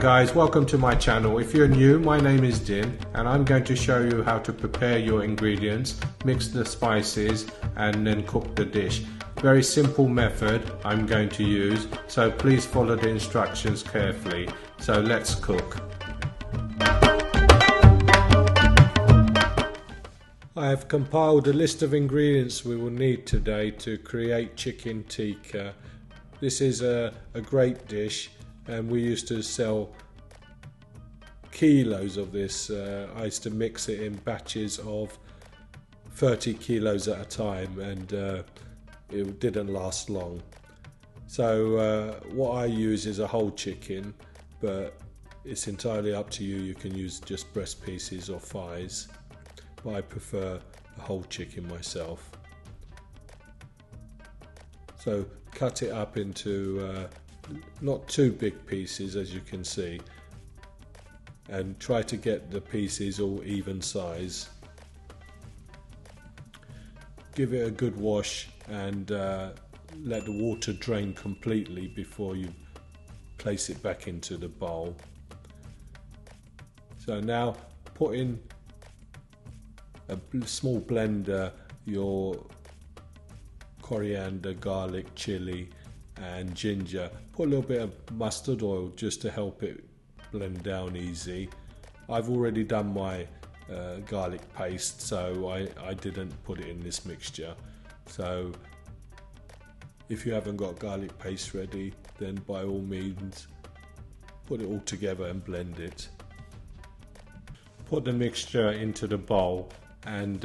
Guys, welcome to my channel. If you're new, my name is Din and I'm going to show you how to prepare your ingredients, mix the spices and then cook the dish. Very simple method I'm going to use, so please follow the instructions carefully. So let's cook. I have compiled a list of ingredients we will need today to create chicken tikka. This is a great dish and we used to sell kilos of this. I used to mix it in batches of 30 kilos at a time and it didn't last long. So what I use is a whole chicken, but it's entirely up to you. You can use just breast pieces or thighs, but I prefer a whole chicken myself. So cut it up into not too big pieces, as you can see, and try to get the pieces all even size. Give it a good wash and let the water drain completely before you place it back into the bowl. So now put in a small blender your coriander, garlic, chili and ginger. Put a little bit of mustard oil just to help it blend down easy. I've already done my garlic paste, so I didn't put it in this mixture. So if you haven't got garlic paste ready, then by all means put it all together and blend it. Put the mixture into the bowl and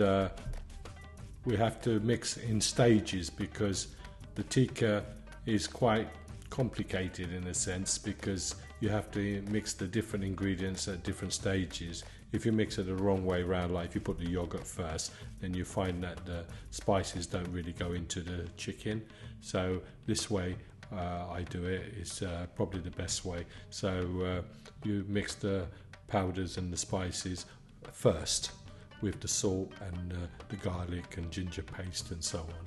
we have to mix in stages because the tikka is quite complicated in a sense, because you have to mix the different ingredients at different stages. If you mix it the wrong way around, like if you put the yogurt first, then you find that the spices don't really go into the chicken. So this way I do it is probably the best way. So you mix the powders and the spices first with the salt and the garlic and ginger paste and so on.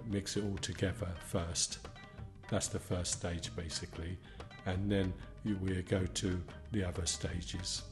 Mix it all together first. That's the first stage basically, and then we go to the other stages.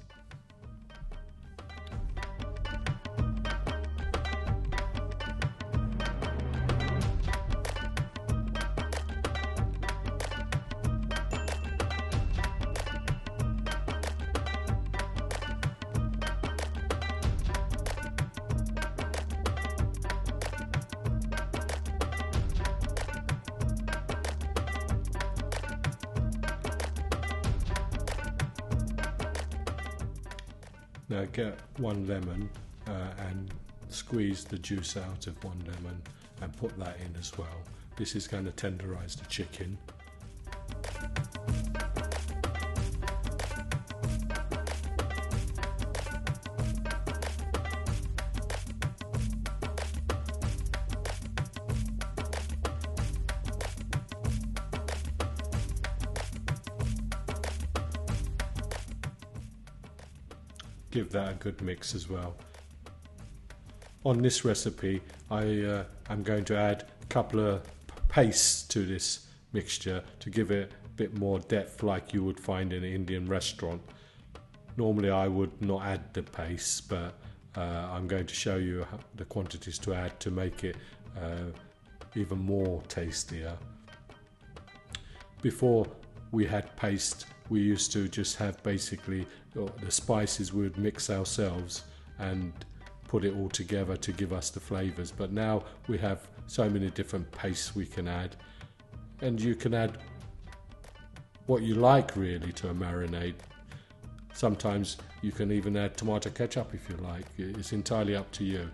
Now get one lemon and squeeze the juice out of one lemon and put that in as well. This is going to tenderize the chicken. Give that a good mix as well. On this recipe I'm going to add a couple of pastes to this mixture to give it a bit more depth like you would find in an Indian restaurant. Normally I would not add the paste, but I'm going to show you the quantities to add to make it even more tastier. Before we had paste, we used to just have basically the spices we would mix ourselves and put it all together to give us the flavors, but now we have so many different pastes we can add, and you can add what you like really to a marinade. Sometimes you can even add tomato ketchup if you like. It's entirely up to you,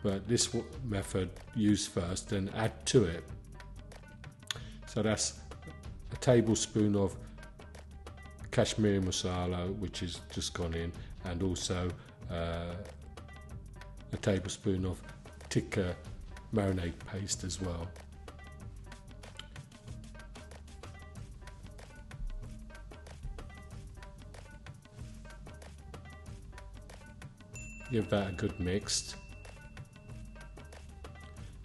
but this method, use first and add to it. So that's a tablespoon of Kashmir Masala, which is just gone in, and also a tablespoon of tikka marinade paste as well. Give that a good mix.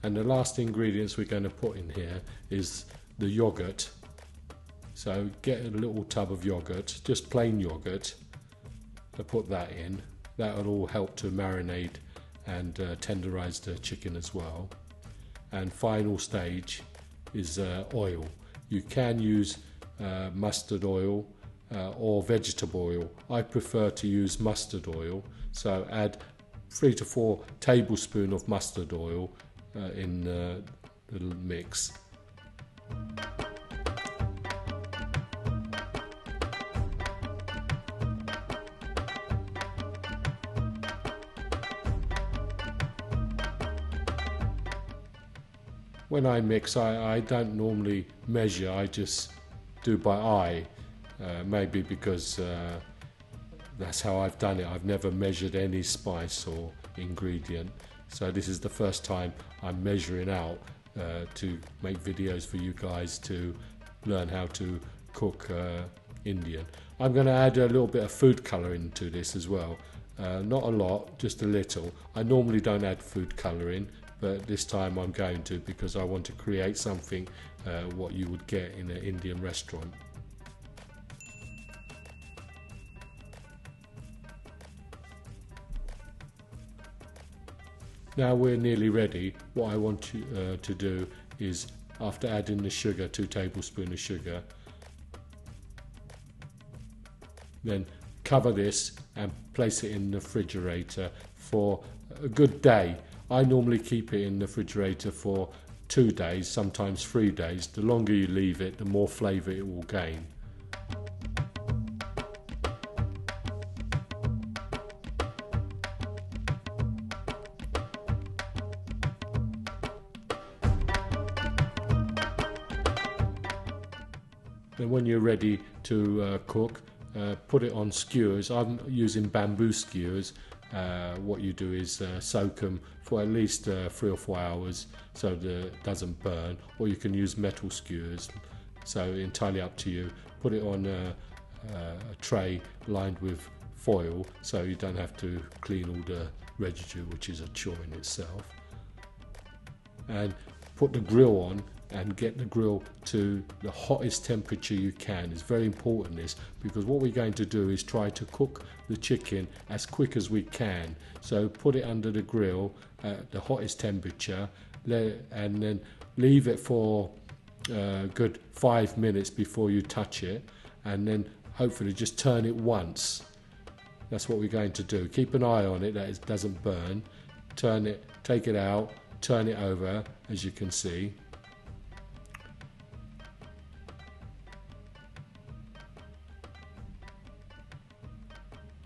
And the last ingredients we're going to put in here is the yogurt. So get a little tub of yogurt, just plain yogurt, to put that in. That will all help to marinate and tenderize the chicken as well. And final stage is oil. You can use mustard oil or vegetable oil. I prefer to use mustard oil, so add 3 to 4 tablespoons of mustard oil in the mix. When I mix, I don't normally measure, I just do by eye, maybe because that's how I've done it. I've never measured any spice or ingredient, so this is the first time I'm measuring out to make videos for you guys to learn how to cook Indian. I'm going to add a little bit of food colouring to this as well, not a lot, just a little. I normally don't add food colouring, but this time I'm going to, because I want to create something what you would get in an Indian restaurant. Now we're nearly ready. What I want you to do is, after adding the sugar, 2 tablespoons of sugar, then cover this and place it in the refrigerator for a good day. I normally keep it in the refrigerator for 2 days, sometimes 3 days. The longer you leave it, the more flavour it will gain. And when you're ready to cook, put it on skewers. I'm using bamboo skewers. What you do is soak them for at least 3 or 4 hours so that it doesn't burn, or you can use metal skewers, so entirely up to you. Put it on a tray lined with foil so you don't have to clean all the residue, which is a chore in itself. And put the grill on and get the grill to the hottest temperature you can. It's very important this, because what we're going to do is try to cook the chicken as quick as we can. So put it under the grill at the hottest temperature, and then leave it for a good 5 minutes before you touch it, and then hopefully just turn it once. That's what we're going to do. Keep an eye on it that it doesn't burn. Turn it, take it out, turn it over, as you can see.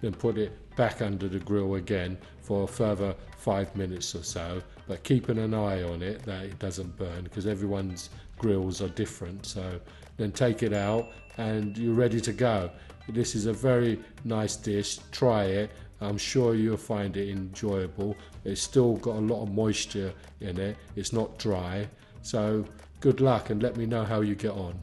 Then put it back under the grill again for a further 5 minutes or so, but keeping an eye on it that it doesn't burn, because everyone's grills are different. So then take it out and you're ready to go. This is a very nice dish. Try it. I'm sure you'll find it enjoyable. It's still got a lot of moisture in it. It's not dry. So good luck and let me know how you get on.